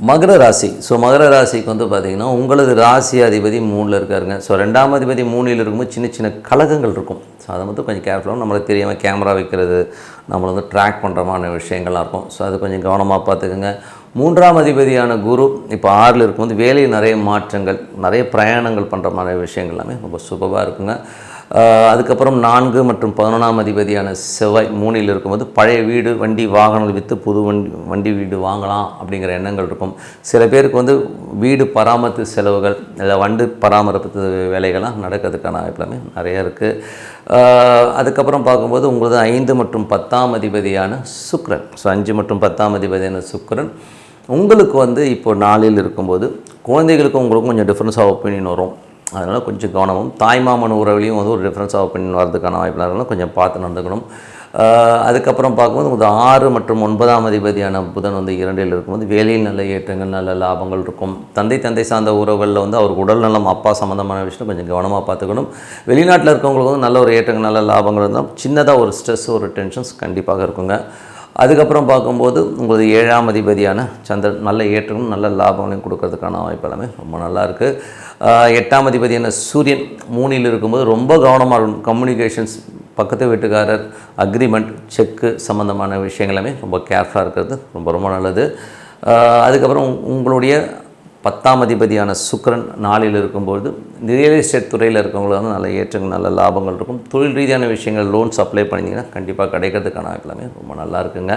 மகர ராசி. மகர ராசிக்கு வந்து பார்த்திங்கன்னா உங்களது ராசி அதிபதி 3ல் இருக்காருங்க. 2ஆம் அதிபதி 3ல் இருக்கும்போது சின்ன சின்ன கலகங்கள் இருக்கும். அதை மட்டும் கொஞ்சம் கேர்ஃபுல்லாக நம்மளுக்கு தெரியாமல் கேமரா வைக்கிறது, நம்மளை வந்து ட்ராக் பண்ணுறமான விஷயங்கள்லாம் இருக்கும். அது கொஞ்சம் கவனமாக பார்த்துக்குங்க. 3ஆம் அதிபதியான குரு இப்போ 6ல் இருக்கும்போது வேலையில் நிறைய மாற்றங்கள், நிறைய பிரயாணங்கள் பண்ணுற மாதிரி விஷயங்கள் எல்லாமே ரொம்ப சூப்பராக இருக்குங்க. அதுக்கப்புறம் 4 மற்றும் 11ஆம் அதிபதியான செவ்வாய் 3ல் இருக்கும்போது பழைய வீடு, வண்டி, வாகனங்கள் விற்று புது வண்டி வீடு வாங்கலாம் அப்படிங்கிற எண்ணங்கள் இருக்கும். சில பேருக்கு வந்து வீடு பராமரிப்பு செலவுகள் இல்லை வண்டு பராமரிப்பு வேலைகள்லாம் நடக்கிறதுக்கான வாய்ப்புலாமே நிறையா இருக்குது. அதுக்கப்புறம் பார்க்கும்போது உங்களது 5 மற்றும் 10ஆம் அதிபதியான சுக்கிரன். 5 மற்றும் 10ஆம் அதிபதியான சுக்கிரன் உங்களுக்கு வந்து இப்போ 4ல் இருக்கும்போது குழந்தைகளுக்கும் உங்களுக்கும் கொஞ்சம் டிஃப்ரென்ஸ் ஆஃப் ஒப்பீனியன் வரும். அதனால் கொஞ்சம் கவனமும், தாய்மாமன் உறவுலையும் வந்து ஒரு டிஃப்ரென்ஸ் ஆஃப் ஒப்பீனியன் வரதுக்கான வாய்ப்புலாம் கொஞ்சம் பார்த்து நடந்துக்கணும். அதுக்கப்புறம் பார்க்கும்போது உங்களுக்கு 6 மற்றும் 9ஆம் அதிபதியான புதன் வந்து 2ல் இருக்கும்போது வேலையில் நல்ல ஏற்றங்கள், நல்ல லாபங்கள் இருக்கும். தந்தை சார்ந்த உறவுகளில் வந்து அவருக்கு உடல் நலம், அப்பா சம்மந்தமான விஷயம் கொஞ்சம் கவனமாக பார்த்துக்கணும். வெளிநாட்டில் இருக்கவங்களுக்கு வந்து நல்ல ஒரு ஏற்றங்கள், நல்ல லாபங்கள் இருந்தால் சின்னதாக ஒரு ஸ்ட்ரெஸ், ஒரு டென்ஷன்ஸ் கண்டிப்பாக இருக்குங்க. அதுக்கப்புறம் பார்க்கும்போது உங்களுக்கு 7ஆம் அதிபதியான சந்திரன் நல்ல ஏற்றங்களும் நல்ல லாபங்களையும் கொடுக்கறதுக்கான வாய்ப்பு எல்லாமே ரொம்ப நல்லாயிருக்கு. 8ஆம் அதிபதியான சூரியன் 3ல் இருக்கும்போது ரொம்ப கவனமாக இருக்கும். கம்யூனிகேஷன்ஸ், பக்கத்து வீட்டுக்காரர், அக்ரிமெண்ட், செக்கு சம்மந்தமான விஷயங்கள் எல்லாமே ரொம்ப கேர்ஃபுல்லாக இருக்கிறது ரொம்ப ரொம்ப நல்லது. அதுக்கப்புறம் உங்களுடைய 10ஆம் அதிபதியான சுக்கிரன் 4ல் இருக்கும்போது ரியல் எஸ்டேட் துறையில் இருக்கவங்களுக்கு வந்து நல்ல ஏற்றங்கள், நல்ல லாபங்கள் இருக்கும். தொழில் ரீதியான விஷயங்கள், லோன்ஸ் அப்ளை பண்ணிங்கன்னா கண்டிப்பாக கிடைக்கிறதுக்கான வாய்ப்பு எல்லாமே ரொம்ப நல்லா இருக்குங்க.